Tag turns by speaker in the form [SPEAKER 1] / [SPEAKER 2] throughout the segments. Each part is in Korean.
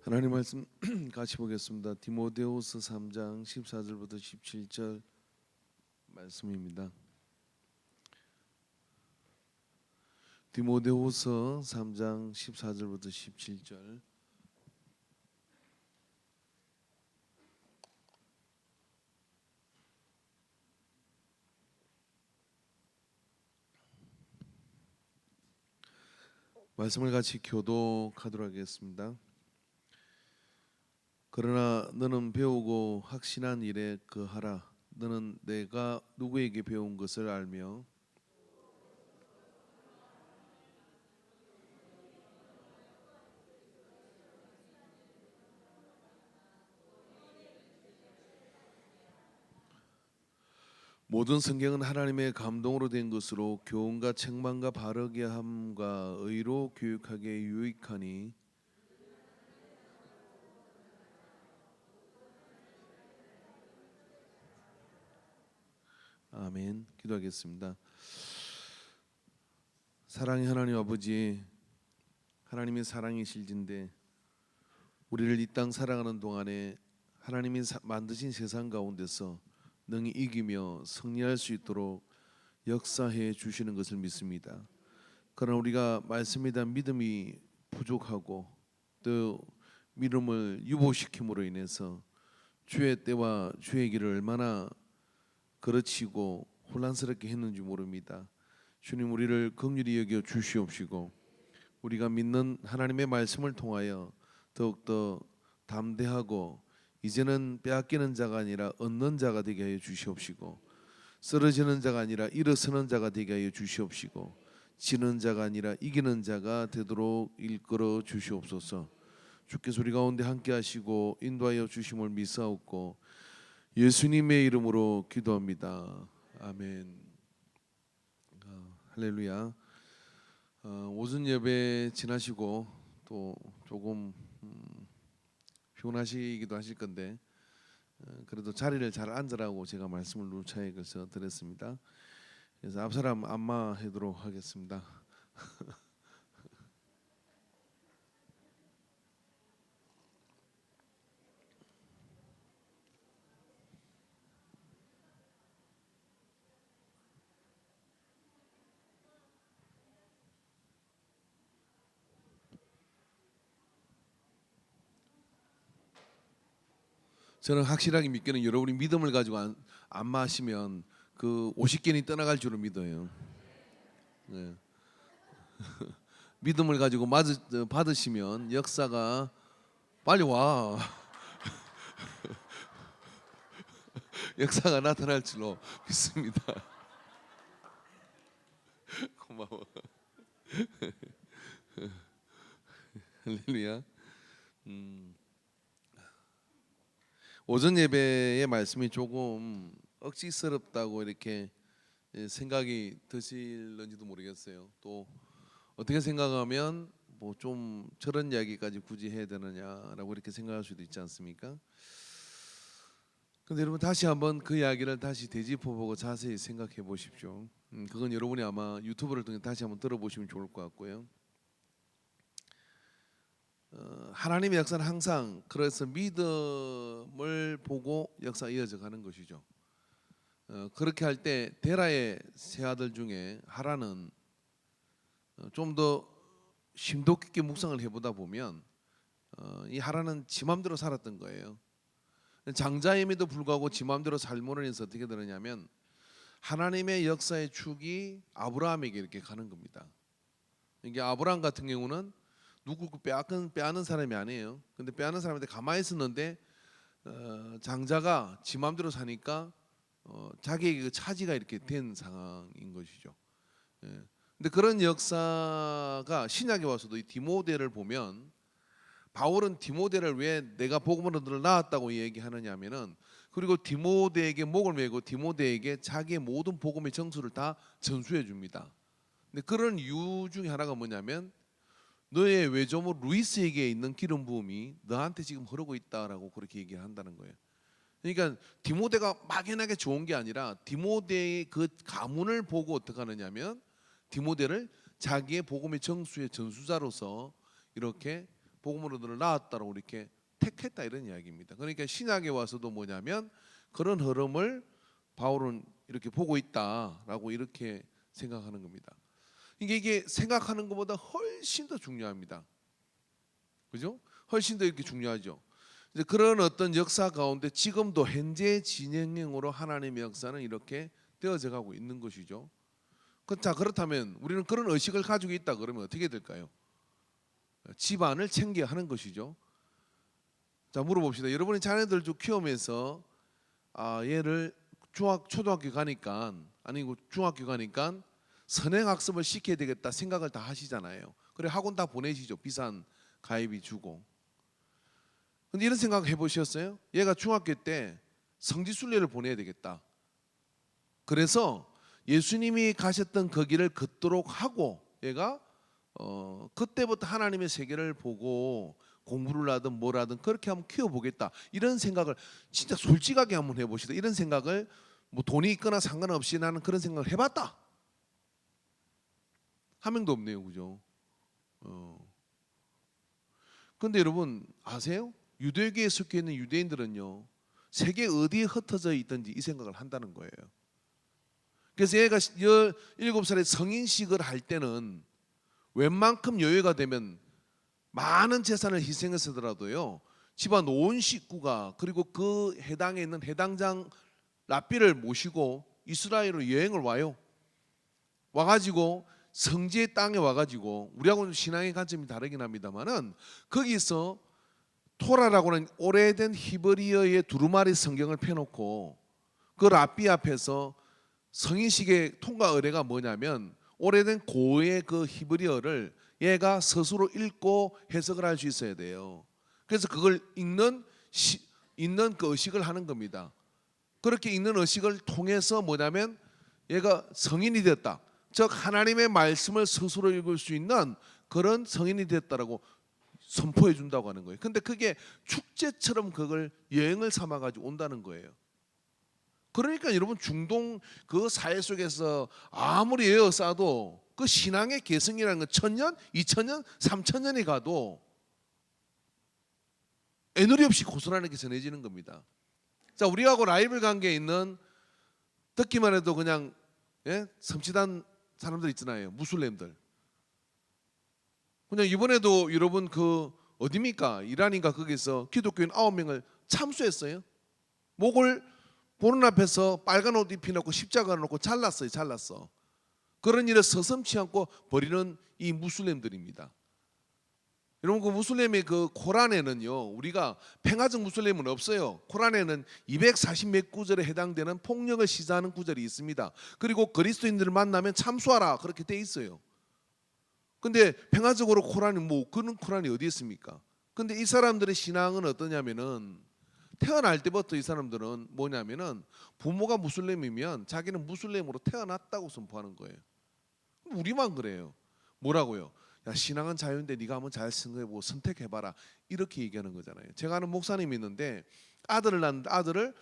[SPEAKER 1] 하나님 말씀 같이 보겠습니다. 디모데후서 3장 14절부터 17절 말씀입니다. 디모데후서 3장 14절부터 17절. 말씀을 같이 교독하도록 하겠습니다. 그러나 너는 배우고 확신한 일에 거하라. 너는 내가 누구에게 배운 것을 알며 모든 성경은 하나님의 감동으로 된 것으로 교훈과 책망과 바르게 함과 의로 교육하기에 유익하니 아멘. 기도하겠습니다. 사랑의 하나님 아버지, 하나님의 사랑이 실진데 우리를 이 땅 살아가는 동안에 하나님이 만드신 세상 가운데서 능히 이기며 승리할 수 있도록 역사해 주시는 것을 믿습니다. 그러나 우리가 말씀에 대한 믿음이 부족하고 또 믿음을 유보시킴으로 인해서 주의 때와 주의 길을 얼마나 거르치고 혼란스럽게 했는지 모릅니다. 주님, 우리를 긍휼히 여겨 주시옵시고 우리가 믿는 하나님의 말씀을 통하여 더욱더 담대하고 이제는 빼앗기는 자가 아니라 얻는 자가 되게 하여 주시옵시고 쓰러지는 자가 아니라 일어서는 자가 되게 하여 주시옵시고 지는 자가 아니라 이기는 자가 되도록 일컬어 주시옵소서. 주께서 우리 가운데 함께 하시고 인도하여 주심을 믿사옵고 예수님의 이름으로 기도합니다. 아멘. 할렐루야. 오전 예배 지나시고 또 조금 피곤하시기도 하실 건데 그래도 자리를 잘 앉으라고 제가 말씀을 누차에 걸쳐 드렸습니다. 그래서 앞사람 안마하도록 하겠습니다. 저는 확실하게 믿기는 여러분이 믿음을 가지고 안마하시면 그 50견이 떠나갈 줄을 믿어요. 네. 믿음을 가지고 받으시면 역사가 빨리 와. 역사가 나타날 줄로 믿습니다. 고마워. 할렐루야. 오전 예배의 말씀이 조금 억지스럽다고 이렇게 생각이 드실는지도 모르겠어요. 또 어떻게 생각하면 뭐 좀 저런 이야기까지 굳이 해야 되느냐라고 이렇게 생각할 수도 있지 않습니까? 근데 여러분 다시 한번 그 이야기를 다시 되짚어보고 자세히 생각해 보십시오. 그건 여러분이 아마 유튜브를 통해 다시 한번 들어보시면 좋을 것 같고요. 하나님의 역사는 항상 그래서 믿음을 보고 역사가 이어져 가는 것이죠. 그렇게 할 때 데라의 세 아들 중에 하라는 좀 더 심도 깊게 묵상을 해보다 보면 이 하라는 지 맘대로 살았던 거예요. 장자임에도 불구하고 지 맘대로 삶으로 인해서 어떻게 되느냐면 하나님의 역사의 축이 아브라함에게 이렇게 가는 겁니다. 이게 아브라함 같은 경우는 누구 빼앗는 사람이 아니에요. 근데 빼앗는 사람한테 가만히 있었는데 장자가 지 맘대로 사니까 자기에게 그 차지가 이렇게 된 상황인 것이죠. 예. 근데 그런 역사가 신약에 와서도 이 디모데를 보면 바울은 디모데를 왜 내가 복음으로 너를 낳았다고 얘기하느냐면은 그리고 디모데에게 목을 메고 디모데에게 자기의 모든 복음의 정수를 다 전수해 줍니다. 근데 그런 이유 중에 하나가 뭐냐면 너의 외조모 루이스에게 있는 기름 부음이 너한테 지금 흐르고 있다라고 그렇게 얘기를 한다는 거예요. 그러니까 디모데가 막연하게 좋은 게 아니라 디모데의 그 가문을 보고 어떻게 하느냐면 디모데를 자기의 복음의 정수의 전수자로서 이렇게 복음으로 너를 낳았다라고 이렇게 택했다 이런 이야기입니다. 그러니까 신약에 와서도 뭐냐면 그런 흐름을 바울은 이렇게 보고 있다라고 이렇게 생각하는 겁니다. 이게 생각하는 것보다 훨씬 더 중요합니다. 그죠? 훨씬 더 이렇게 중요하죠. 이제 그런 어떤 역사 가운데 지금도 현재 진행형으로 하나님의 역사는 이렇게 되어져 가고 있는 것이죠. 자, 그렇다면 우리는 그런 의식을 가지고 있다 그러면 어떻게 될까요? 집안을 챙겨야 하는 것이죠. 자, 물어봅시다. 여러분이 자녀들 좀 키우면서 얘를 초등학교 가니까 아니고 중학교 가니까 선행학습을 시켜야 되겠다 생각을 다 하시잖아요. 그래 학원 다 보내시죠. 비싼 가입비 주고. 근데 이런 생각 해보셨어요? 얘가 중학교 때 성지순례를 보내야 되겠다. 그래서 예수님이 가셨던 그 길을 걷도록 하고 얘가 그때부터 하나님의 세계를 보고 공부를 하든 뭘 하든 그렇게 한번 키워보겠다 이런 생각을 진짜 솔직하게 한번 해보시다. 이런 생각을 뭐 돈이 있거나 상관없이 나는 그런 생각을 해봤다 한 명도 없네요. 그죠? 근데 여러분 아세요? 유대교에 속해 있는 유대인들은요 세계 어디에 흩어져 있든지 이 생각을 한다는 거예요. 그래서 얘가 17살에 성인식을 할 때는 웬만큼 여유가 되면 많은 재산을 희생해서더라도요 집안 온 식구가 그리고 그 해당에 있는 해당장 랍비를 모시고 이스라엘로 여행을 와가지고 성지의 땅에 와가지고 우리하고는 신앙의 관점이 다르긴 합니다만은 거기서 토라라고는 오래된 히브리어의 두루마리 성경을 펴놓고 그 랍비 앞에서 성인식의 통과 의례가 뭐냐면 오래된 고의 그 히브리어를 얘가 스스로 읽고 해석을 할 수 있어야 돼요. 그래서 그걸 읽는 그 의식을 하는 겁니다. 그렇게 읽는 의식을 통해서 뭐냐면 얘가 성인이 됐다. 즉 하나님의 말씀을 스스로 읽을 수 있는 그런 성인이 됐다라고 선포해 준다고 하는 거예요. 근데 그게 축제처럼 그걸 여행을 삼아 가지고 온다는 거예요. 그러니까 여러분 중동 그 사회 속에서 아무리 에어싸도 그 신앙의 계승이라는 건 1000년, 2000년, 3000년이 가도 애누리 없이 고스란하게 전해지는 겁니다. 자, 우리하고 라이벌 관계에 있는 듣기만 해도 그냥 섬찟한 사람들 있잖아요. 무슬림들. 그냥 이번에도 여러분 그 어디입니까? 이란인가 거기서 기독교인 9명을 참수했어요. 목을 보는 앞에서 빨간 옷 입혀놓고 십자가를 놓고 잘랐어. 그런 일을 서슴지 않고 벌이는 이 무슬림들입니다. 여러분 그 무슬림의 그 코란에는요 우리가 평화적 무슬림은 없어요. 코란에는 240몇 구절에 해당되는 폭력을 시사하는 구절이 있습니다. 그리고 그리스도인들을 만나면 참수하라 그렇게 돼 있어요. 근데 평화적으로 코란이 뭐 그런 코란이 어디 있습니까? 근데 이 사람들의 신앙은 어떠냐면은 태어날 때부터 이 사람들은 뭐냐면은 부모가 무슬림이면 자기는 무슬림으로 태어났다고 선포하는 거예요. 우리만 그래요. 뭐라고요? 야 신앙은 자유인데 네가 한번 잘 생각해보고 선택해봐라 이렇게 얘기하는 거잖아요. 제가 아는 목사님이 있는데 아들을 낳는데 아들을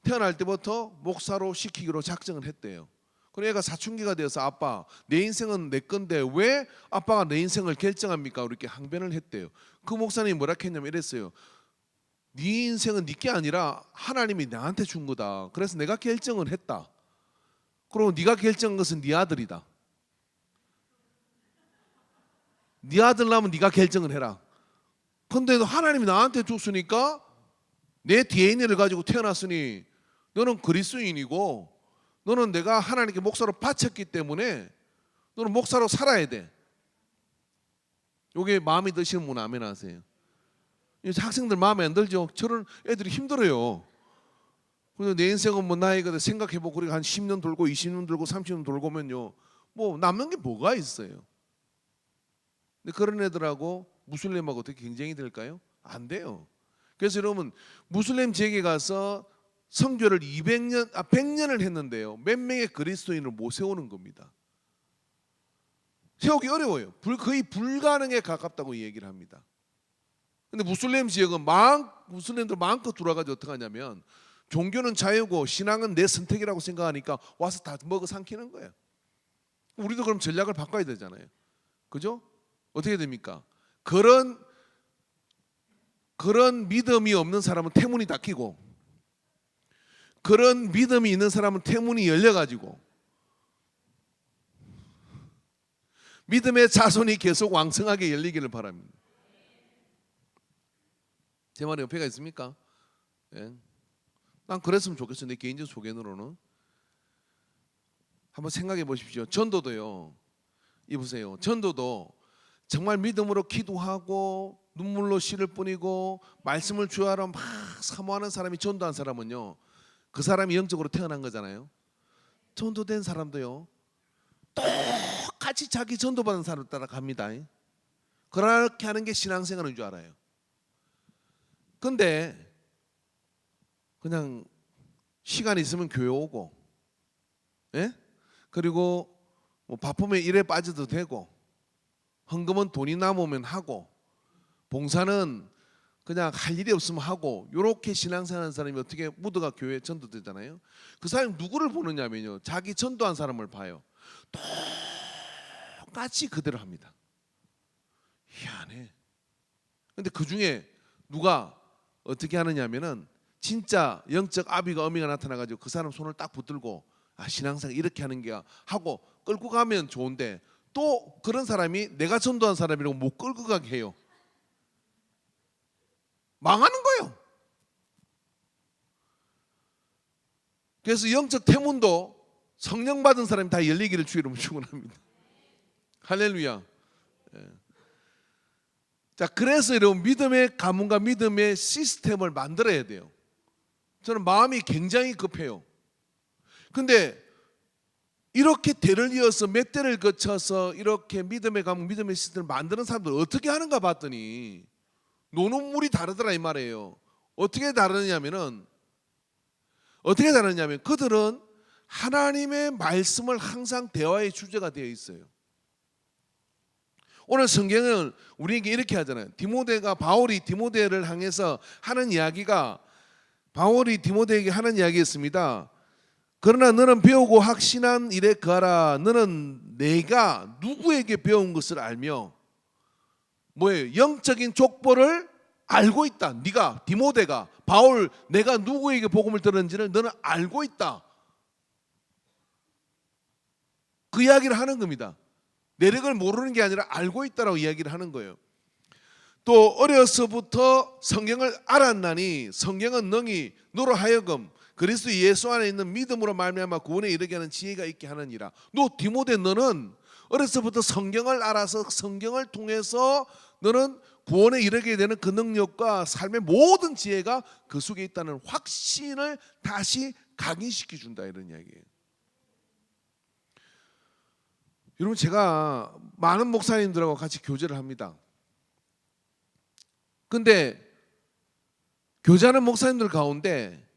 [SPEAKER 1] 태어날 때부터 목사로 시키기로 작정을 했대요. 그래서 얘가 사춘기가 되어서 아빠 내 인생은 내 건데 왜 아빠가 내 인생을 결정합니까? 이렇게 항변을 했대요. 그 목사님이 뭐라 했냐면 이랬어요. 네 인생은 네게 아니라 하나님이 나한테 준 거다. 그래서 내가 결정을 했다. 그리고 네가 결정한 것은 네 아들이다. 네 아들 낳으면 네가 결정을 해라. 근데 하나님이 나한테 줬으니까 내 DNA를 가지고 태어났으니 너는 그리스도인이고 너는 내가 하나님께 목사로 바쳤기 때문에 너는 목사로 살아야 돼. 이게 마음에 드시는 분 아멘 하세요. 학생들 마음에 안 들죠? 저런 애들이 힘들어요. 그래서 내 인생은 뭐 나이가 생각해보고 우리가 한 10년 돌고 20년 돌고 30년 돌고면요 뭐 남는 게 뭐가 있어요. 근데 그런 애들하고 무슬림하고 어떻게 경쟁이 될까요? 안 돼요. 그래서 여러분 무슬림 지역에 가서 선교를 100년을 했는데요 몇 명의 그리스도인을 못 세우는 겁니다. 세우기 어려워요. 거의 불가능에 가깝다고 얘기를 합니다. 근데 무슬림 지역은 무슬림들 마음껏 들어와가지고 어떻게 하냐면 종교는 자유고 신앙은 내 선택이라고 생각하니까 와서 다 먹어 삼키는 거예요. 우리도 그럼 전략을 바꿔야 되잖아요. 그죠? 어떻게 됩니까? 그런 그런 믿음이 없는 사람은 태문이 닫히고, 그런 믿음이 있는 사람은 태문이 열려가지고 믿음의 자손이 계속 왕성하게 열리기를 바랍니다. 제 말에 옆에가 있습니까? 예. 난 그랬으면 좋겠어. 내 개인적 소견으로는. 한번 생각해 보십시오. 전도도요. 이보세요. 전도도 정말 믿음으로 기도하고 눈물로 씨를 뿌리고 말씀을 주하러 막 사모하는 사람이 전도한 사람은요, 그 사람이 영적으로 태어난 거잖아요. 전도된 사람도요, 똑같이 자기 전도받은 사람 따라 갑니다. 그렇게 하는 게 신앙생활인 줄 알아요. 근데 그냥 시간 있으면 교회 오고, 예? 그리고 뭐 바쁘면 일에 빠져도 되고, 헌금은 돈이 남으면 하고, 봉사는 그냥 할 일이 없으면 하고, 이렇게 신앙생활하는 사람이 어떻게 무드가 교회에 전도되잖아요. 그 사람이 누구를 보느냐면요, 자기 전도한 사람을 봐요. 똑같이 그대로 합니다. 희한해. 근데 그 중에 누가 어떻게 하느냐면은 진짜 영적 아비가 어미가 나타나가지고 그 사람 손을 딱 붙들고, 아, 신앙생활 이렇게 하는 게야 하고 끌고 가면 좋은데, 또 그런 사람이 내가 전도한 사람이라고 못 끌고 가게 해요. 망하는 거예요. 그래서 영적 태문도 성령 받은 사람이 다 열리기를 주의 이름으로 축원합니다. 할렐루야. 예. 자, 그래서 여러분 믿음의 가문과 믿음의 시스템을 만들어야 돼요. 저는 마음이 굉장히 급해요. 근데 이렇게 대를 이어서 몇 대를 거쳐서 이렇게 믿음의 가문, 믿음의 시스템을 만드는 사람들 어떻게 하는가 봤더니 노는 물이 다르더라 이 말이에요. 어떻게 다르냐면 그들은 하나님의 말씀을 항상 대화의 주제가 되어 있어요. 오늘 성경은 우리에게 이렇게 하잖아요. 바울이 디모데를 향해서 하는 이야기가, 바울이 디모데에게 하는 이야기였습니다. 그러나 너는 배우고 확신한 일에 거하라. 너는 내가 누구에게 배운 것을 알며, 뭐예요? 영적인 족보를 알고 있다. 네가, 디모데가, 바울, 내가 누구에게 복음을 들었는지를 너는 알고 있다. 그 이야기를 하는 겁니다. 내력을 모르는 게 아니라 알고 있다라고 이야기를 하는 거예요. 또 어려서부터 성경을 알았나니 성경은 능히 너로 하여금 그리스도 예수 안에 있는 믿음으로 말미암아 구원에 이르게 하는 지혜가 있게 하느니라. 너 디모데, 너는 어려서부터 성경을 알아서 성경을 통해서 너는 구원에 이르게 되는 그 능력과 삶의 모든 지혜가 그 속에 있다는 확신을 다시 각인시켜 준다, 이런 이야기예요. 여러분, 제가 많은 목사님들하고 같이 교제를 합니다. 근데 교제하는 목사님들 가운데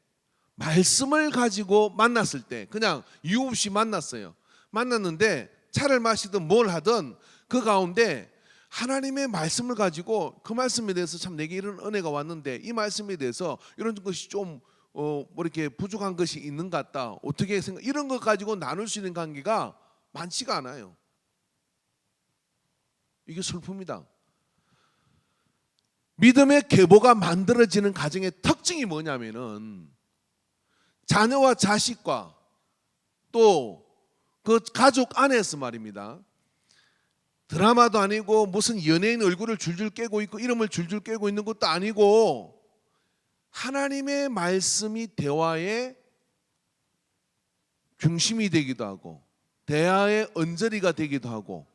[SPEAKER 1] 말씀을 가지고 만났을 때 그냥 이유 없이 만났어요. 만났는데 차를 마시든 뭘 하든 그 가운데 하나님의 말씀을 가지고 그 말씀에 대해서 참 내게 이런 은혜가 왔는데 이 말씀에 대해서 이런 것이 좀 뭐 이렇게 부족한 것이 있는 것 같다, 어떻게 생각, 이런 것 가지고 나눌 수 있는 관계가 많지가 않아요. 이게 슬픕니다. 믿음의 계보가 만들어지는 가정의 특징이 뭐냐면은 자녀와 자식과 또 그 가족 안에서 말입니다. 드라마도 아니고 무슨 연예인 얼굴을 줄줄 깨고 있고 이름을 줄줄 깨고 있는 것도 아니고 하나님의 말씀이 대화의 중심이 되기도 하고 대화의 언저리가 되기도 하고,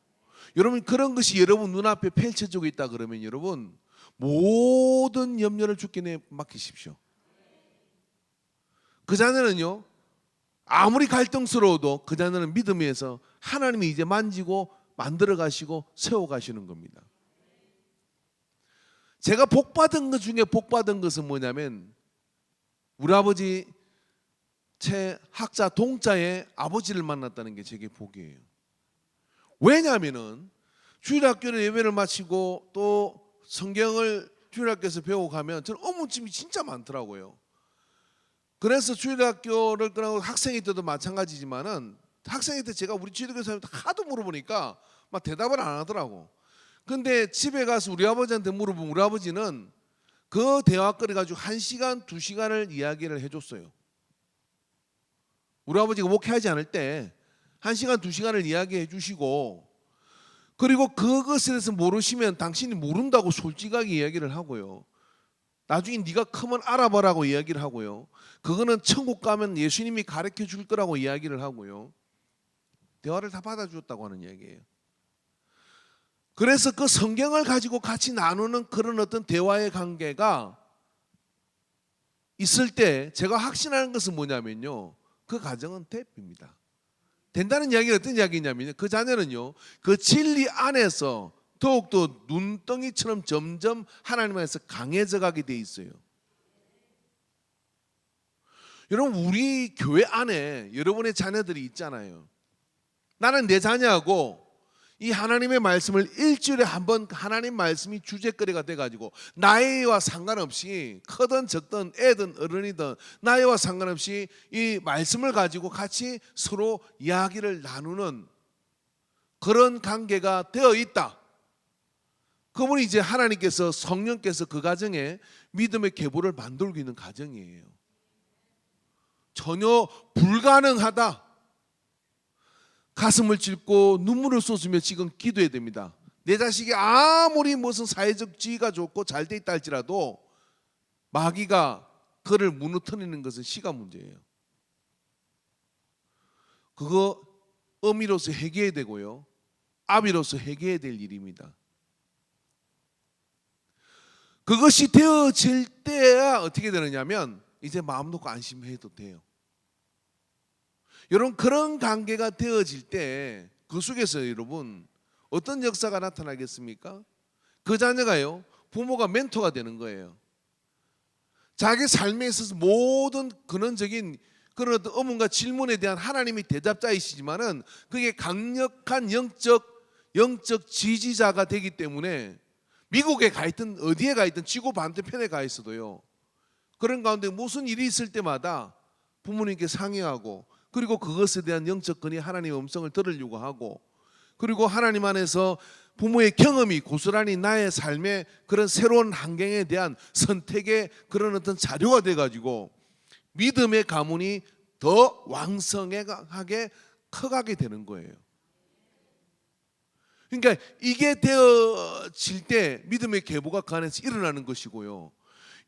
[SPEAKER 1] 여러분 그런 것이 여러분 눈앞에 펼쳐지고 있다 그러면 여러분 모든 염려를 주께 맡기십시오. 그 자녀는요, 아무리 갈등스러워도 그 자녀는 믿음 위에서 하나님이 이제 만지고 만들어 가시고 세워 가시는 겁니다. 제가 복받은 것 중에 복받은 것은 뭐냐면 우리 아버지 최학자 동자의 아버지를 만났다는 게 제게 복이에요. 왜냐하면은 주일학교를 예배를 마치고 또 성경을 주일학교에서 배우고 가면 저는 어문침이 진짜 많더라고요. 그래서 주일학교를 끝나고 학생회 때도 마찬가지지만은 학생회 때 제가 우리 주일학교 사람한테 하도 물어보니까 막 대답을 안 하더라고. 근데 집에 가서 우리 아버지한테 물어보면 우리 아버지는 그 대화거리 가지고 1시간, 2시간을 이야기를 해줬어요. 우리 아버지가 목회하지 않을 때 1시간, 2시간을 이야기해 주시고, 그리고 그것에 대해서 모르시면 당신이 모른다고 솔직하게 이야기를 하고요. 나중에 네가 크면 알아보라고 이야기를 하고요. 그거는 천국 가면 예수님이 가르쳐 줄 거라고 이야기를 하고요. 대화를 다 받아주었다고 하는 이야기예요. 그래서 그 성경을 가지고 같이 나누는 그런 어떤 대화의 관계가 있을 때 제가 확신하는 것은 뭐냐면요, 그 가정은 됩니다. 된다는 이야기는 어떤 이야기냐면요, 그 자녀는요 그 진리 안에서 더욱더 눈덩이처럼 점점 하나님 안에서 강해져 가게 돼 있어요. 여러분, 우리 교회 안에 여러분의 자녀들이 있잖아요. 나는 내 자녀하고 이 하나님의 말씀을 일주일에 한 번 하나님 말씀이 주제거리가 돼가지고 나이와 상관없이 크든 적든 애든 어른이든 나이와 상관없이 이 말씀을 가지고 같이 서로 이야기를 나누는 그런 관계가 되어 있다. 그분이 이제 하나님께서 성령께서 그 가정에 믿음의 계보를 만들고 있는 가정이에요. 전혀 불가능하다. 가슴을 찢고 눈물을 쏟으며 지금 기도해야 됩니다. 내 자식이 아무리 무슨 사회적 지위가 좋고 잘 돼 있다 할지라도 마귀가 그를 무너뜨리는 것은 시간 문제예요. 그거 어미로서 해결해야 되고요, 아비로서 해결해야 될 일입니다. 그것이 되어질 때야 어떻게 되느냐면 이제 마음 놓고 안심해도 돼요. 여러분, 그런 관계가 되어질 때 그 속에서 여러분 어떤 역사가 나타나겠습니까? 그 자녀가요 부모가 멘토가 되는 거예요. 자기 삶에 있어서 모든 근원적인 그런 어떤 의문과 질문에 대한 하나님이 대답자이시지만은 그게 강력한 영적 지지자가 되기 때문에 미국에 가 있든 어디에 가 있든 지구 반대편에 가 있어도요, 그런 가운데 무슨 일이 있을 때마다 부모님께 상의하고, 그리고 그것에 대한 영적 근이 하나님의 음성을 들으려고 하고, 그리고 하나님 안에서 부모의 경험이 고스란히 나의 삶의 그런 새로운 환경에 대한 선택의 그런 어떤 자료가 돼가지고 믿음의 가문이 더 왕성하게 커가게 되는 거예요. 그러니까 이게 되어질 때 믿음의 계보가 그 안에서 일어나는 것이고요.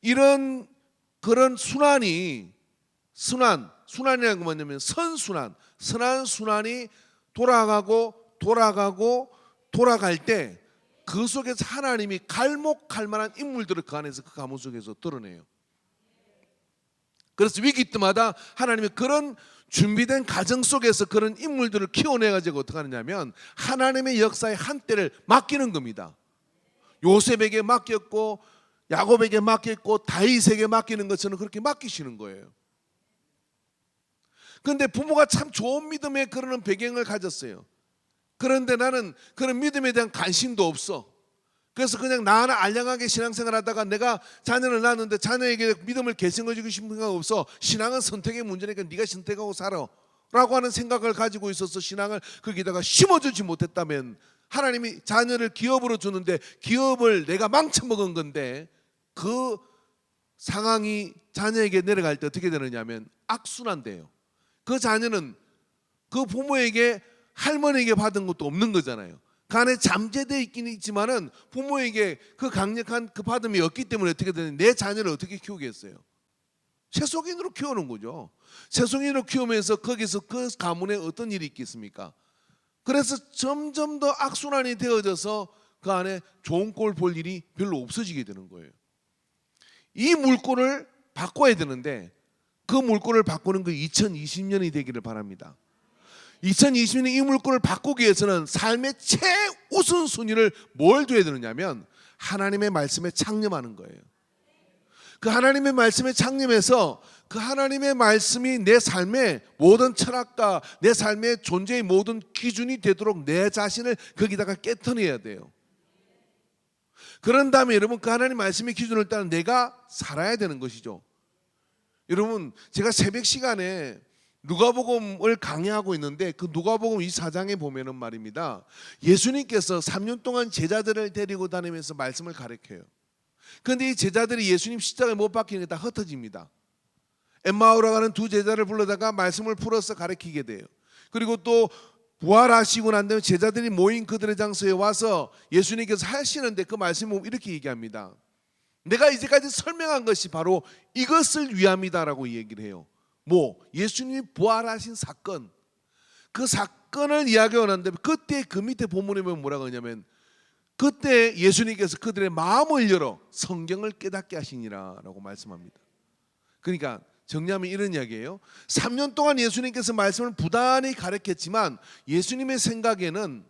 [SPEAKER 1] 이런 그런 순환이라는 건 뭐냐면 선한 순환이 돌아갈 때 그 속에서 하나님이 갈목할 만한 인물들을 그 안에서 그 가문 속에서 드러내요. 그래서 위기 때마다 하나님이 그런 준비된 가정 속에서 그런 인물들을 키워내가지고 어떻게 하느냐면 하나님의 역사의 한때를 맡기는 겁니다. 요셉에게 맡겼고 야곱에게 맡겼고 다윗에게 맡기는 것처럼 그렇게 맡기시는 거예요. 그런데 부모가 참 좋은 믿음의 그런 배경을 가졌어요. 그런데 나는 그런 믿음에 대한 관심도 없어. 그래서 그냥 나 하나 알량하게 신앙생활 하다가 내가 자녀를 낳았는데 자녀에게 믿음을 계승해주고 싶은 생각 없어. 신앙은 선택의 문제니까 네가 선택하고 살아 라고 하는 생각을 가지고 있어서 신앙을 거기다가 심어주지 못했다면, 하나님이 자녀를 기업으로 주는데 기업을 내가 망쳐먹은 건데 그 상황이 자녀에게 내려갈 때 어떻게 되느냐면 악순환돼요. 그 자녀는 그 부모에게 할머니에게 받은 것도 없는 거잖아요. 그 안에 잠재되어 있긴 있지만은 부모에게 그 강력한 그 받음이 없기 때문에 어떻게 되는, 내 자녀를 어떻게 키우겠어요? 세속인으로 키우는 거죠. 세속인으로 키우면서 거기서 그 가문에 어떤 일이 있겠습니까? 그래서 점점 더 악순환이 되어져서 그 안에 좋은 꼴 볼 일이 별로 없어지게 되는 거예요. 이 물꼬를 바꿔야 되는데 그 물꼬를 바꾸는 그 2020년이 되기를 바랍니다. 2020년 이 물꼬를 바꾸기 위해서는 삶의 최우선순위를 뭘 둬야 되느냐면 하나님의 말씀에 창념하는 거예요. 그 하나님의 말씀에 창념해서 그 하나님의 말씀이 내 삶의 모든 철학과 내 삶의 존재의 모든 기준이 되도록 내 자신을 거기다가 깨트려야 돼요. 그런 다음에 여러분 그 하나님 말씀의 기준을 따라 내가 살아야 되는 것이죠. 여러분, 제가 새벽 시간에 누가복음을 강의하고 있는데 그 누가복음 24장에 보면은 말입니다, 예수님께서 3년 동안 제자들을 데리고 다니면서 말씀을 가르쳐요. 그런데 이 제자들이 예수님 십자가에 못 박히는 게 다 흩어집니다. 엠마오라 가는 두 제자를 불러다가 말씀을 풀어서 가르치게 돼요. 그리고 또 부활하시고 난 다음에 제자들이 모인 그들의 장소에 와서 예수님께서 하시는데 그 말씀을 이렇게 얘기합니다. 내가 이제까지 설명한 것이 바로 이것을 위함이다라고 얘기를 해요. 뭐? 예수님이 부활하신 사건, 그 사건을 이야기하고 난 다음에 그때 그 밑에 본문에 보면 뭐라고 하냐면 그때 예수님께서 그들의 마음을 열어 성경을 깨닫게 하시니라라고 말씀합니다. 그러니까 정리하면 이런 이야기예요. 3년 동안 예수님께서 말씀을 부단히 가르쳤지만 예수님의 생각에는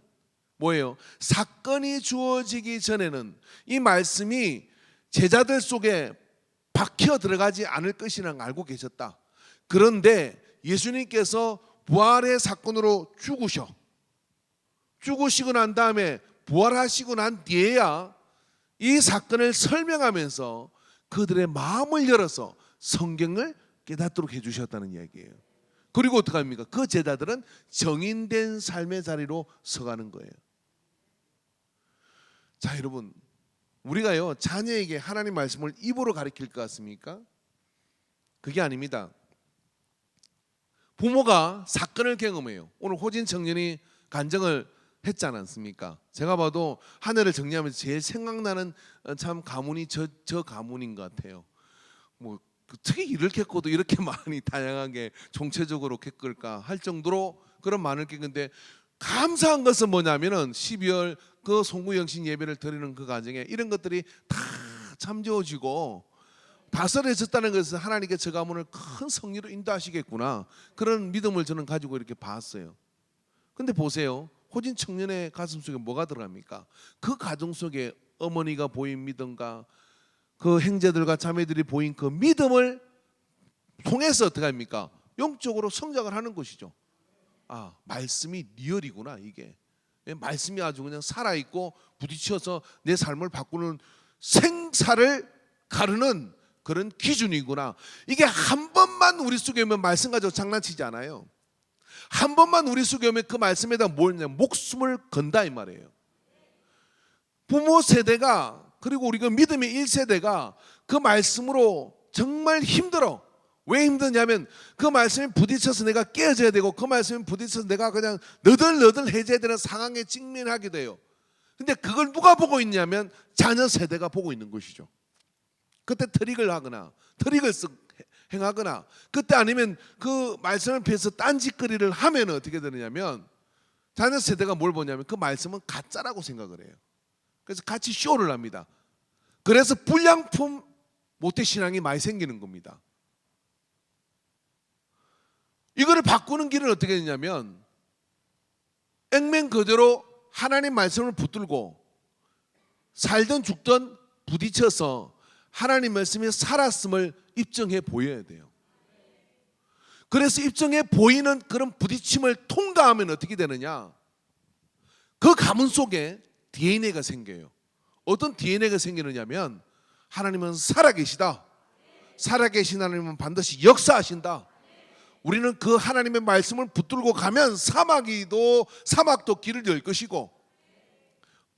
[SPEAKER 1] 뭐예요? 사건이 주어지기 전에는 이 말씀이 제자들 속에 박혀 들어가지 않을 것이라는 걸 알고 계셨다. 그런데 예수님께서 부활의 사건으로 죽으시고 난 다음에 부활하시고 난 뒤에야 이 사건을 설명하면서 그들의 마음을 열어서 성경을 깨닫도록 해주셨다는 이야기예요. 그리고 어떻게 합니까? 그 제자들은 정인된 삶의 자리로 서가는 거예요. 자, 여러분, 우리가요 자녀에게 하나님 말씀을 입으로 가르칠 것 같습니까? 그게 아닙니다. 부모가 사건을 경험해요. 오늘 호진 청년이 간증을 했지 않습니까? 제가 봐도 한 해를 정리하면서 제일 생각나는 참 가문이 저 가문인 것 같아요. 뭐 어떻게 이렇게 커도 이렇게 많이 다양하게 총체적으로 겪을까 할 정도로 그런 많을 게. 근데 감사한 것은 뭐냐면은 12월 그 송구영신 예배를 드리는 그 과정에 이런 것들이 다 참지어지고 다스려졌다는 것은 하나님께 저 가문을 큰 성리로 인도하시겠구나, 그런 믿음을 저는 가지고 이렇게 봤어요. 근데 보세요, 호진 청년의 가슴 속에 뭐가 들어갑니까? 그 가정 속에 어머니가 보인 믿음과 그 형제들과 자매들이 보인 그 믿음을 통해서 어떻게 합니까? 영적으로 성장을 하는 것이죠. 아, 말씀이 리얼이구나. 이게 말씀이 아주 그냥 살아있고 부딪혀서 내 삶을 바꾸는 생사를 가르는 그런 기준이구나. 이게 한 번만 우리 속에 오면 말씀 가지고 장난치지 않아요. 한 번만 우리 속에 오면 그 말씀에다 뭐냐, 목숨을 건다 이 말이에요. 부모 세대가, 그리고 우리가 믿음의 1세대가 그 말씀으로 정말 힘들어. 왜 힘드냐면 그 말씀에 부딪혀서 내가 깨어져야 되고 그 말씀에 부딪혀서 내가 그냥 너덜너덜해져야 되는 상황에 직면하게 돼요. 근데 그걸 누가 보고 있냐면 자녀 세대가 보고 있는 것이죠. 그때 트릭을 하거나 트릭을 행하거나 그때 아니면 그 말씀을 피해서 딴짓거리를 하면 어떻게 되느냐면 자녀 세대가 뭘 보냐면 그 말씀은 가짜라고 생각을 해요. 그래서 같이 쇼를 합니다. 그래서 불량품 모태신앙이 많이 생기는 겁니다. 이거를 바꾸는 길은 어떻게 되냐면 액면 그대로 하나님 말씀을 붙들고 살든 죽든 부딪혀서 하나님 말씀에 살았음을 입증해 보여야 돼요. 그래서 입증해 보이는 그런 부딪힘을 통과하면 어떻게 되느냐, 그 가문 속에 DNA가 생겨요. 어떤 DNA가 생기느냐면 하나님은 살아계시다. 살아계신 하나님은 반드시 역사하신다. 우리는 그 하나님의 말씀을 붙들고 가면 사막도 길을 열 것이고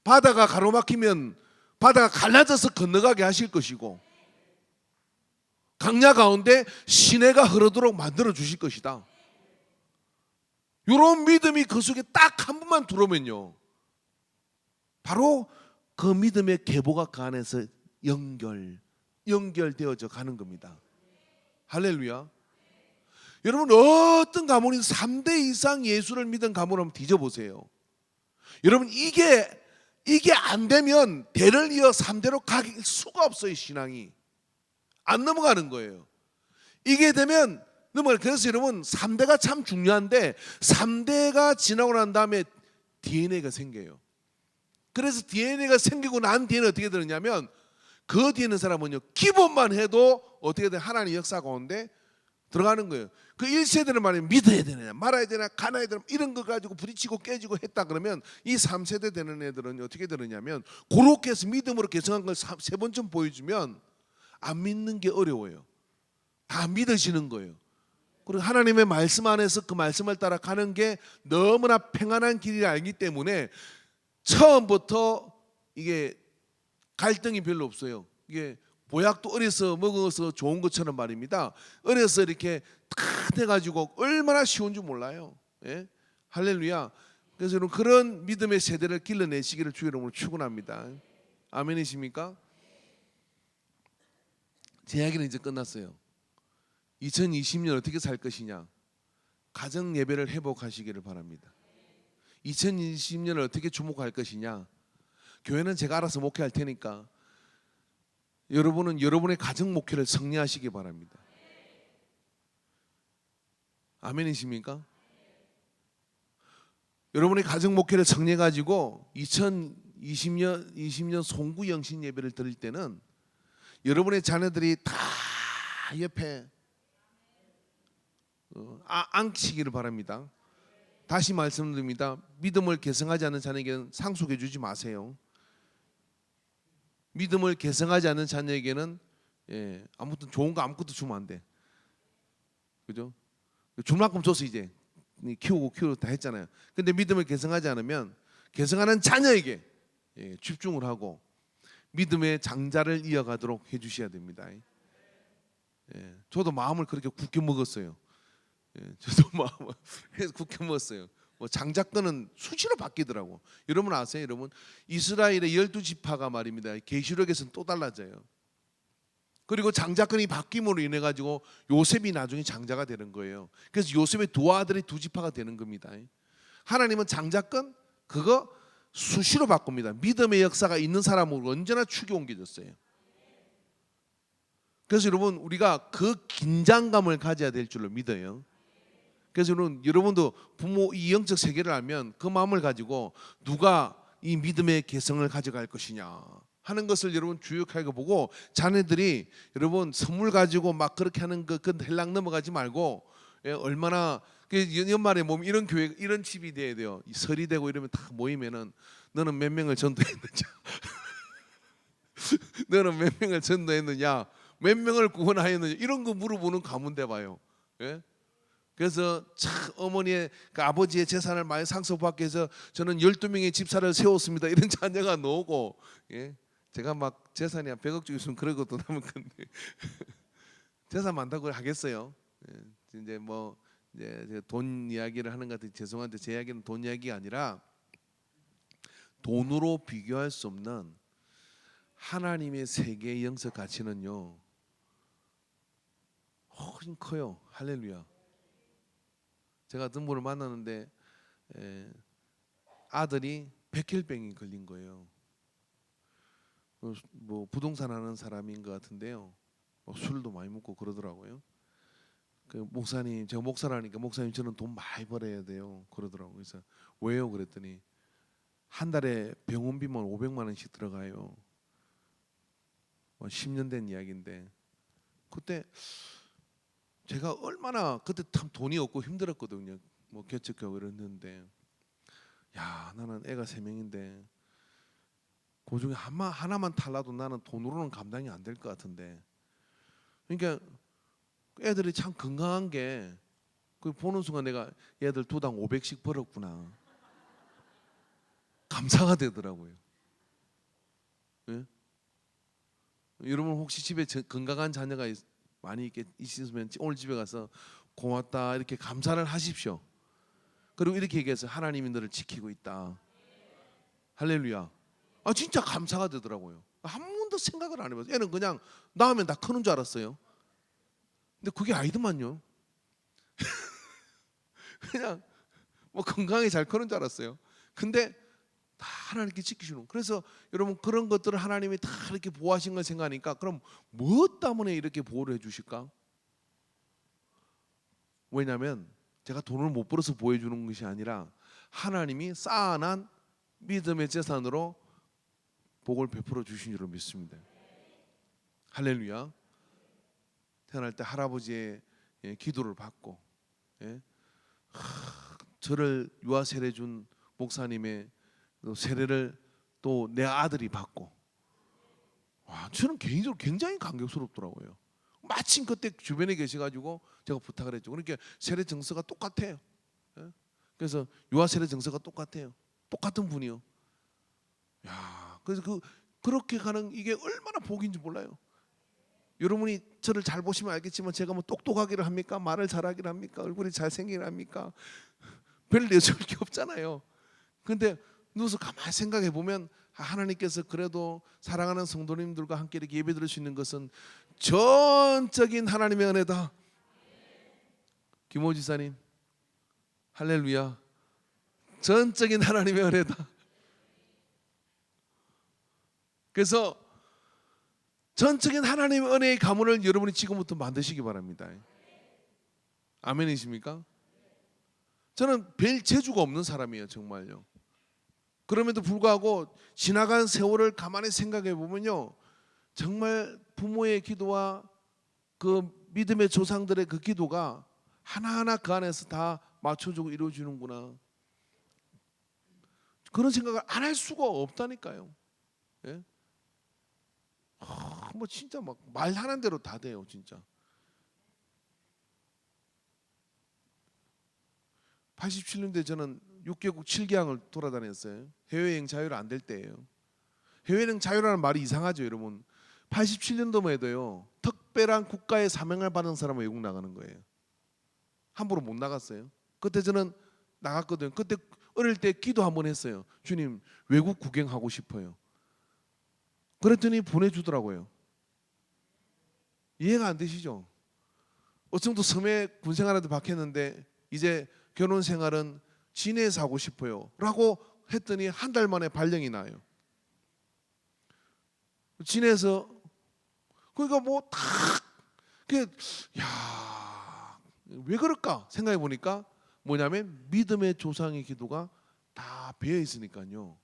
[SPEAKER 1] 바다가 가로막히면 바다가 갈라져서 건너가게 하실 것이고 강야 가운데 시내가 흐르도록 만들어 주실 것이다. 이런 믿음이 그 속에 딱 한 번만 들어오면요, 바로 그 믿음의 계보가 그 안에서 연결되어져 가는 겁니다. 할렐루야. 여러분, 어떤 가문이 3대 이상 예수를 믿은 가문을 한번 뒤져보세요. 여러분, 이게 안 되면 대를 이어 3대로 갈 수가 없어요. 신앙이 안 넘어가는 거예요. 이게 되면 넘어가요. 그래서 여러분 3대가 참 중요한데 3대가 지나고 난 다음에 DNA가 생겨요. 그래서 DNA가 생기고 난 뒤에는 어떻게 되느냐면 그 뒤에 있는 사람은요, 기본만 해도 어떻게 돼? 하나님 역사 가운데 들어가는 거예요. 그 1세대는 말이면 믿어야 되느냐 말아야 되나 가나야 되나 이런 거 가지고 부딪히고 깨지고 했다 그러면 이 3세대 되는 애들은 어떻게 되느냐면 그렇게 해서 믿음으로 개성한 걸 3번쯤 보여주면 안 믿는 게 어려워요. 다 믿어지는 거예요. 그리고 하나님의 말씀 안에서 그 말씀을 따라 가는 게 너무나 평안한 길이 알기 때문에 처음부터 이게 갈등이 별로 없어요. 이게 보약도 어려서 먹어서 좋은 것처럼 말입니다. 어려서 이렇게 탁 해가지고 얼마나 쉬운 줄 몰라요. 예? 할렐루야. 그래서 여러분 그런 믿음의 세대를 길러내시기를 주의 이름으로 축원합니다. 아멘이십니까? 제 이야기는 이제 끝났어요. 2020년 어떻게 살 것이냐? 가정 예배를 회복하시기를 바랍니다. 2020년을 어떻게 주목할 것이냐? 교회는 제가 알아서 목회할 테니까 여러분은 여러분의 가정 목회를 성리하시기 바랍니다. 아멘이십니까? 여러분의 가정 목회를 성리해 가지고 2020년 송구 영신 예배를 드릴 때는 여러분의 자녀들이 다 옆에 앉히기를 바랍니다. 다시 말씀드립니다. 믿음을 계승하지 않는 자녀에게는 상속해 주지 마세요. 믿음을 계승하지 않는 자녀에게는 아무튼 좋은 거 아무것도 주면 안 돼. 그죠? 줄 만큼 줬어 이제. 키우고 다 했잖아요. 근데 믿음을 계승하지 않으면 계승하는 자녀에게 집중을 하고 믿음의 장자를 이어가도록 해주셔야 됩니다. 저도 마음을 그렇게 굳게 먹었어요. 저도 마음을 굳게 먹었어요. 뭐 장자권은 수시로 바뀌더라고. 여러분 아세요? 여러분 이스라엘의 12지파가 말입니다. 계시록에서는 또 달라져요. 그리고 장자권이 바뀜으로 인해 가지고 요셉이 나중에 장자가 되는 거예요. 그래서 요셉의 두 아들이 두 지파가 되는 겁니다. 하나님은 장자권 그거 수시로 바꿉니다. 믿음의 역사가 있는 사람으로 언제나 축이 옮겨졌어요. 그래서 여러분 우리가 그 긴장감을 가져야 될 줄로 믿어요. 그래서 여러분도 부모 이 영적 세계를 알면 그 마음을 가지고 누가 이 믿음의 개성을 가져갈 것이냐 하는 것을 여러분 주역하게 보고 자녀들이 여러분 선물 가지고 막 그렇게 하는 그 헬랑 넘어가지 말고 얼마나 연말에 몸 이런 교회 이런 집이 돼야 돼요. 설이 되고 이러면 다 모이면은 너는 몇 명을 전도했느냐? 너는 몇 명을 전도했느냐? 몇 명을 구원하였느냐? 이런 거 물어보는 가문 돼 봐요. 예? 그래서 참 어머니의 그 아버지의 재산을 많이 상속받기 위해서 저는 12명의 집사를 세웠습니다. 이런 자녀가 나오고 제가 막 재산이 한 100억 주 있으면 그럴 것도 남은 건데 재산 많다고 하겠어요. 이제 뭐 이제 돈 이야기를 하는 것 같아서 죄송한데 제 이야기는 돈 이야기가 아니라 돈으로 비교할 수 없는 하나님의 세계의 영적 가치는요 훨씬 커요. 할렐루야. 제가 어떤 분을 만났는데 아들이 백혈병이 걸린 거예요. 뭐 부동산 하는 사람인 것 같은데요. 술도 많이 먹고 그러더라고요. 그 목사님, 제가 목사라니까 목사님 저는 돈 많이 벌어야 돼요. 그러더라고요. 그래서 왜요? 그랬더니 한 달에 병원비만 500만 원씩 들어가요. 10년 된 이야기인데 그때 제가 얼마나 그때 참 돈이 없고 힘들었거든요. 뭐 개척하고 이랬는데 야 나는 애가 3명인데 그 중에 하나만 탈라도 나는 돈으로는 감당이 안 될 것 같은데 그러니까 애들이 참 건강한 게 그 보는 순간 내가 애들 두당 500씩 벌었구나 감사가 되더라고요. 예? 여러분 혹시 집에 건강한 자녀가 많이 있으면 오늘 집에 가서 고맙다 이렇게 감사를 하십시오. 그리고 이렇게 얘기해서 하나님이 너를 지키고 있다. 할렐루야. 진짜 감사가 되더라고요. 한 번도 생각을 안 해봤어요. 애는 그냥 낳으면 다 크는 줄 알았어요. 근데 그게 아니더만요. 그냥 뭐 건강하게 잘 크는 줄 알았어요. 근데 다 하나님께 지키시는. 그래서 여러분 그런 것들을 하나님이 다 이렇게 보호하신 걸 생각하니까 그럼 무엇 때문에 이렇게 보호를 해주실까? 왜냐하면 제가 돈을 못 벌어서 보여주는 것이 아니라 하나님이 쌓아난 믿음의 재산으로 복을 베풀어 주신 줄로 믿습니다. 할렐루야. 태어날 때 할아버지의 기도를 받고 저를 유아 세례 준 목사님의 세례를 또 내 아들이 받고 저는 개인적으로 굉장히 감격스럽더라고요. 마침 그때 주변에 계셔가지고 제가 부탁을 했죠. 그러니까 세례 정서가 똑같아요. 그래서 유아 세례 정서가 똑같아요. 똑같은 분이요. 야, 그래서 그 그렇게 가는 이게 얼마나 복인지 몰라요. 여러분이 저를 잘 보시면 알겠지만 제가 뭐 똑똑하기를 합니까? 말을 잘하기를 합니까? 얼굴이 잘생기기를 합니까? 별 내세울 게 없잖아요. 근데 누워서 가만히 생각해 보면 하나님께서 그래도 사랑하는 성도님들과 함께 이렇게 예배 드릴 수 있는 것은 전적인 하나님의 은혜다. 김호 지사님 할렐루야. 전적인 하나님의 은혜다. 그래서 전적인 하나님의 은혜의 가문을 여러분이 지금부터 만드시기 바랍니다. 아멘이십니까? 저는 별 재주가 없는 사람이에요, 정말요. 그럼에도 불구하고 지나간 세월을 가만히 생각해 보면요, 정말 부모의 기도와 그 믿음의 조상들의 그 기도가 하나하나 그 안에서 다 맞춰주고 이루어지는구나, 그런 생각을 안 할 수가 없다니까요. 예? 뭐 진짜 막 말하는 대로 다 돼요, 진짜. 87년도에 저는 6개국 7개항을 돌아다녔어요. 해외여행 자유를 안 될 때예요. 해외여행 자유라는 말이 이상하죠, 여러분. 87년도만 해도요, 특별한 국가의 사명을 받은 사람은 외국 나가는 거예요. 함부로 못 나갔어요. 그때 저는 나갔거든요. 그때 어릴 때 기도 한번 했어요. 주님, 외국 구경하고 싶어요. 그랬더니 보내주더라고요. 이해가 안 되시죠? 어느 정도 섬에 군생활한테 박혔는데 이제 결혼 생활은 진해에서 하고 싶어요 라고 했더니 한 달 만에 발령이 나요. 진해에서. 그러니까 뭐다 야, 왜 그럴까 생각해 보니까 뭐냐면 믿음의 조상의 기도가 다 배어 있으니까요.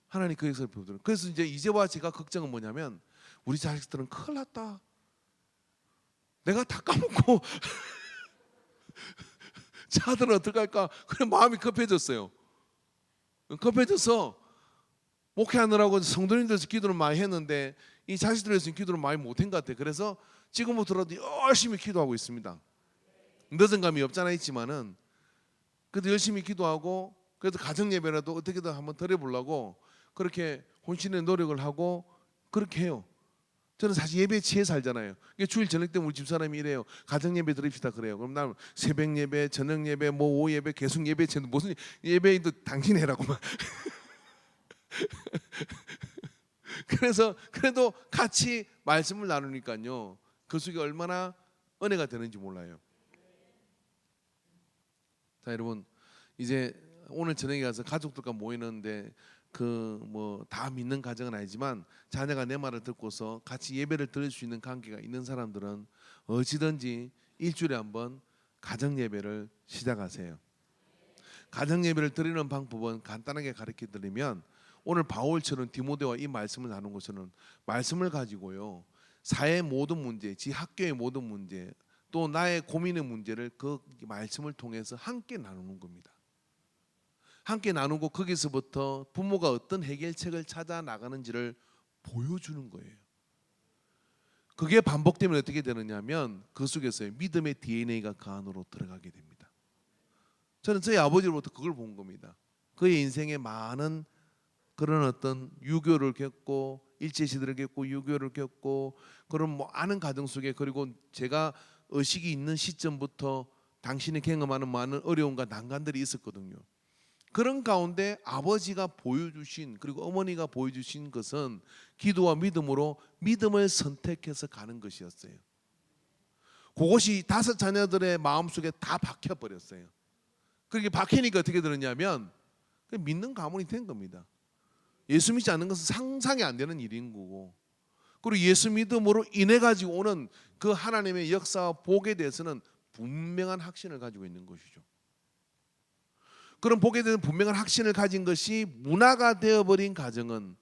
[SPEAKER 1] 하나님 그 역사를 보여드려요. 그래서 이제와 제가 걱정은 뭐냐면 우리 자식들은 큰일 났다. 내가 다 까먹고 자들은 어떡할까? 그래 마음이 급해졌어요. 급해져서 목회하느라고 성도님들에서 기도를 많이 했는데 이 자식들에서 기도를 많이 못한 것 같아요. 그래서 지금부터라도 열심히 기도하고 있습니다. 늦은 감이 없잖아 있지만은 그래도 열심히 기도하고 그래도 가정 예배라도 어떻게든 한번 드려보려고 그렇게 혼신의 노력을 하고 그렇게 해요. 저는 사실 예배에 취해 살잖아요. 주일 저녁 때 우리 집사람이 이래요. 가정 예배 드립시다 그래요. 그럼 난 새벽 예배, 저녁 예배, 뭐 오후 예배, 계속 예배, 무슨 예배인도 당신 해라고 막. 그래서 그래도 같이 말씀을 나누니까요, 그 속에 얼마나 은혜가 되는지 몰라요. 자, 여러분 이제 오늘 저녁에 가서 가족들과 모이는데 그 뭐 다 믿는 가정은 아니지만 자녀가 내 말을 듣고서 같이 예배를 드릴 수 있는 관계가 있는 사람들은 어찌든지 일주일에 한번 가정 예배를 시작하세요. 가정 예배를 드리는 방법은 간단하게 가르쳐 드리면 오늘 바울처럼 디모데와 이 말씀을 나눈 것처럼 말씀을 가지고요, 사회의 모든 문제, 지 학교의 모든 문제, 또 나의 고민의 문제를 그 말씀을 통해서 함께 나누는 겁니다. 함께 나누고 거기서부터 부모가 어떤 해결책을 찾아 나가는지를 보여주는 거예요. 그게 반복되면 어떻게 되느냐면 그 속에서 믿음의 DNA가 그 안으로 들어가게 됩니다. 저는 저희 아버지로부터 그걸 본 겁니다. 그의 인생에 많은 그런 어떤 유교를 겪고 일제시대를 겪고 유교를 겪고 그런 뭐 아는 가정 속에, 그리고 제가 의식이 있는 시점부터 당신이 경험하는 많은 어려움과 난관들이 있었거든요. 그런 가운데 아버지가 보여주신, 그리고 어머니가 보여주신 것은 기도와 믿음으로 믿음을 선택해서 가는 것이었어요. 그것이 5 자녀들의 마음속에 다 박혀버렸어요. 그렇게 박히니까 어떻게 되느냐면 믿는 가문이 된 겁니다. 예수 믿지 않는 것은 상상이 안 되는 일인 거고, 그리고 예수 믿음으로 인해 가지고 오는 그 하나님의 역사와 복에 대해서는 분명한 확신을 가지고 있는 것이죠. 그런 복에 대한 분명한 확신을 가진 것이 문화가 되어버린 가정은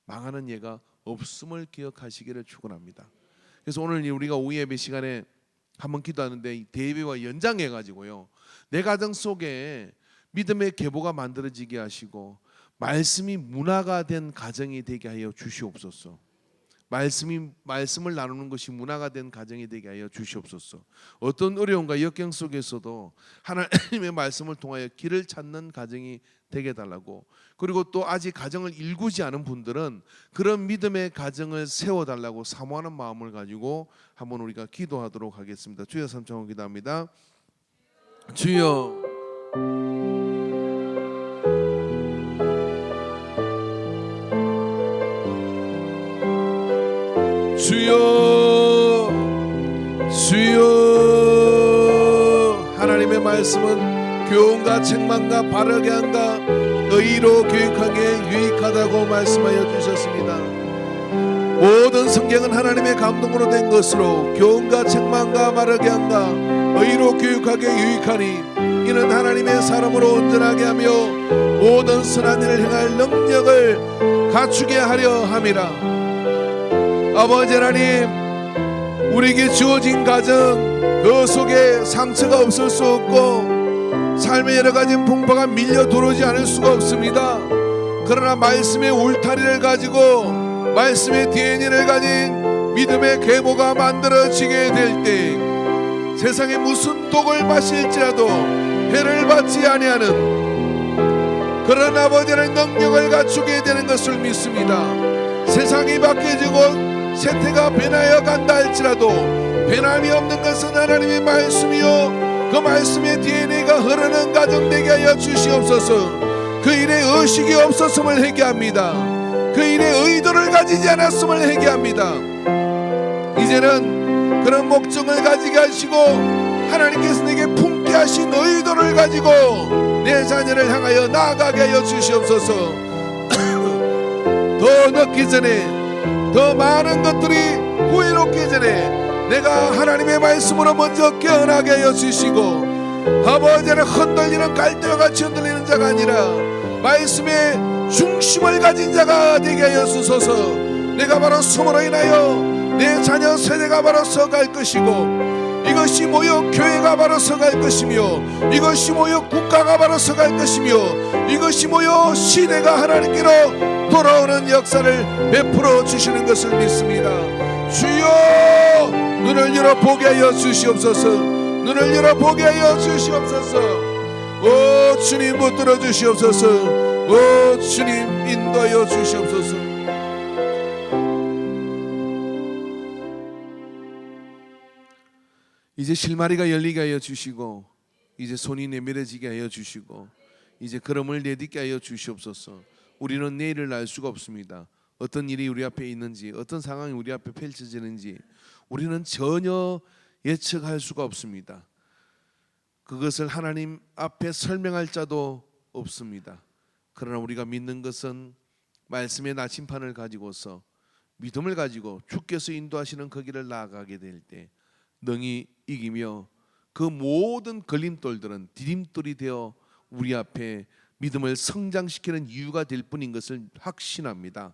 [SPEAKER 1] 망하는 예가 없음을 기억하시기를 축원합니다. 그래서 오늘 우리가 오후 예배 시간에 한번 기도하는데 대예배와 연장해 가지고요, 내 가정 속에 믿음의 계보가 만들어지게 하시고 말씀이 문화가 된 가정이 되게 하여 주시옵소서. 말씀을 나누는 것이 문화가 된 가정이 되게 하여 주시옵소서. 어떤 어려움과 역경 속에서도 하나님의 말씀을 통하여 길을 찾는 가정이 되게 해달라고, 그리고 또 아직 가정을 일구지 않은 분들은 그런 믿음의 가정을 세워달라고 사모하는 마음을 가지고 한번 우리가 기도하도록 하겠습니다. 주여 삼창으로 기도합니다. 주여, 주여, 주여. 하나님의 말씀은 교훈과 책망과 바르게 한가 의로 교육하기에 유익하다고 말씀하여 주셨습니다. 모든 성경은 하나님의 감동으로 된 것으로 교훈과 책망과 바르게 한가 의로 교육하기에 유익하니 이는 하나님의 사람으로 온전하게 하며 모든 선한 일을 행할 능력을 갖추게 하려 함이라. 아버지 하나님, 우리에게 주어진 가정 그 속에 상처가 없을 수 없고 삶의 여러 가지 풍파가 밀려 들어오지 않을 수가 없습니다. 그러나 말씀의 울타리를 가지고 말씀의 DNA를 가진 믿음의 계보가 만들어지게 될 때 세상에 무슨 독을 마실지라도 해를 받지 아니하는 그런 아버지의 능력을 갖추게 되는 것을 믿습니다. 세상이 바뀌어지고 세태가 변하여 간다 할지라도 변함이 없는 것은 하나님의 말씀이요 그 말씀의 DNA가 흐르는 가정 되게 하여 주시옵소서. 그 일에 의식이 없었음을 회개합니다. 그 일에 의도를 가지지 않았음을 회개합니다. 이제는 그런 목적을 가지게 하시고 하나님께서 내게 품게 하신 의도를 가지고 내 자녀를 향하여 나아가게 하여 주시옵소서. 더 늦기 전에, 더 많은 것들이 후회롭기 전에 내가 하나님의 말씀으로 먼저 깨어나게 하여 주시고, 아버지는 흔들리는 갈대와 같이 흔들리는 자가 아니라 말씀의 중심을 가진 자가 되게 하여 주소서. 내가 바로 숨으로 인하여 내 자녀 세대가 바로 서갈 것이고, 이것이 모여 교회가 바로 서갈 것이며, 이것이 모여 국가가 바로 서갈 것이며, 이것이 모여 시대가 하나님께로 돌아오는 역사를 베풀어 주시는 것을 믿습니다. 주여, 눈을 열어 보게 하여 주시옵소서. 눈을 열어 보게 하여 주시옵소서. 오 주님, 붙들어 주시옵소서. 오 주님, 인도하여 주시옵소서. 이제 실마리가 열리게 하여 주시고, 이제 손이 내밀어지게 하여 주시고, 이제 걸음을 내딛게 하여 주시옵소서. 우리는 내일을 알 수가 없습니다. 어떤 일이 우리 앞에 있는지, 어떤 상황이 우리 앞에 펼쳐지는지 우리는 전혀 예측할 수가 없습니다. 그것을 하나님 앞에 설명할 자도 없습니다. 그러나 우리가 믿는 것은 말씀의 나침판을 가지고서 믿음을 가지고 주께서 인도하시는 그 길을 나아가게 될 때 능히 이기며 그 모든 걸림돌들은 디딤돌이 되어 우리 앞에 믿음을 성장시키는 이유가 될 뿐인 것을 확신합니다.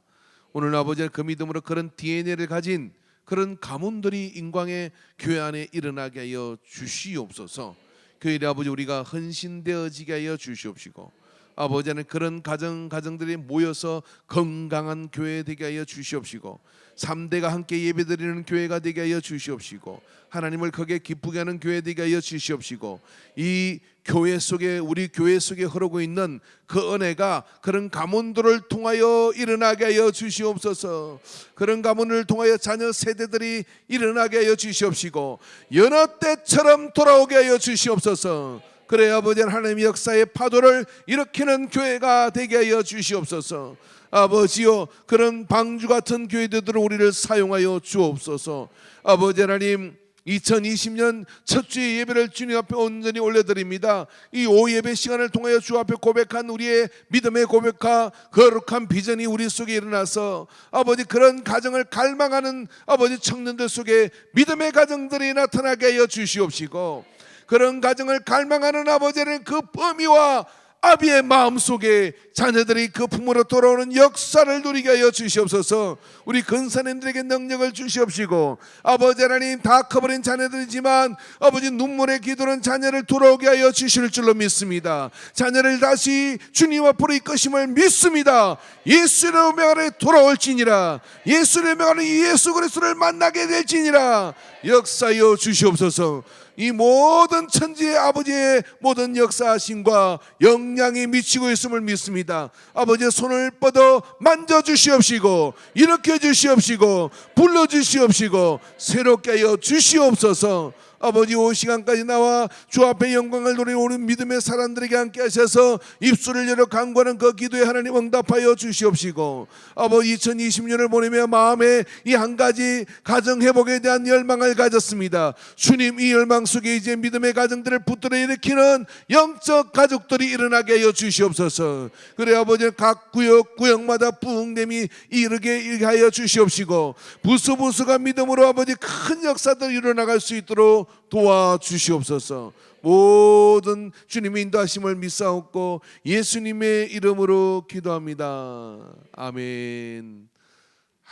[SPEAKER 1] 오늘 아버지, 그 믿음으로 그런 DNA를 가진 그런 가문들이 인광의 교회 안에 일어나게 하여 주시옵소서. 교회의 아버지, 우리가 헌신되어지게 하여 주시옵시고, 아버지는 그런 가정들이 모여서 건강한 교회 되게 하여 주시옵시고, 3대가 함께 예배드리는 교회가 되게 하여 주시옵시고, 하나님을 크게 기쁘게 하는 교회 되게 하여 주시옵시고, 이 교회 속에, 우리 교회 속에 흐르고 있는 그 은혜가 그런 가문들을 통하여 일어나게 하여 주시옵소서. 그런 가문을 통하여 자녀 세대들이 일어나게 하여 주시옵시고, 여느 때처럼 돌아오게 하여 주시옵소서. 그래 아버지, 하나님의 역사의 파도를 일으키는 교회가 되게 하여 주시옵소서. 아버지요, 그런 방주 같은 교회들로 우리를 사용하여 주옵소서. 아버지 하나님, 2020년 첫 주의 예배를 주님 앞에 온전히 올려드립니다. 이 오예배 시간을 통하여 주 앞에 고백한 우리의 믿음의 고백과 거룩한 비전이 우리 속에 일어나서 아버지, 그런 가정을 갈망하는 아버지 청년들 속에 믿음의 가정들이 나타나게 하여 주시옵시고, 그런 가정을 갈망하는 아버지는 그 범위와 아비의 마음속에 자녀들이 그 품으로 돌아오는 역사를 누리게 하여 주시옵소서. 우리 근사님들에게 능력을 주시옵시고, 아버지 하나님, 다 커버린 자녀들이지만 아버지 눈물의 기도는 자녀를 돌아오게 하여 주실 줄로 믿습니다. 자녀를 다시 주님 앞으로 이끄심을 믿습니다. 예수의 명하에 돌아올지니라. 예수의 명하에 예수 그리스도를 만나게 될지니라. 역사여 주시옵소서. 이 모든 천지의 아버지의 모든 역사하심과 영향이 미치고 있음을 믿습니다. 아버지의 손을 뻗어 만져주시옵시고 일으켜 주시옵시고 불러주시옵시고 새롭게 하여 주시옵소서. 아버지, 이 시간까지 나와 주 앞에 영광을 돌리는 믿음의 사람들에게 함께 하셔서 입술을 열어 간구하는 그 기도에 하나님 응답하여 주시옵시고, 아버지 2020년을 보내며 마음에 이 한 가지 가정 회복에 대한 열망을 가졌습니다. 주님, 이 열망 속에 이제 믿음의 가정들을 붙들어 일으키는 영적 가족들이 일어나게 하여 주시옵소서. 그래 아버지, 각 구역마다 부흥됨이 이르게 하여 주시옵시고, 부수부수가 믿음으로 아버지 큰 역사들 일어나갈 수 있도록 도와주시옵소서. 모든 주님의 인도하심을 믿사옵고 예수님의 이름으로 기도합니다. 아멘.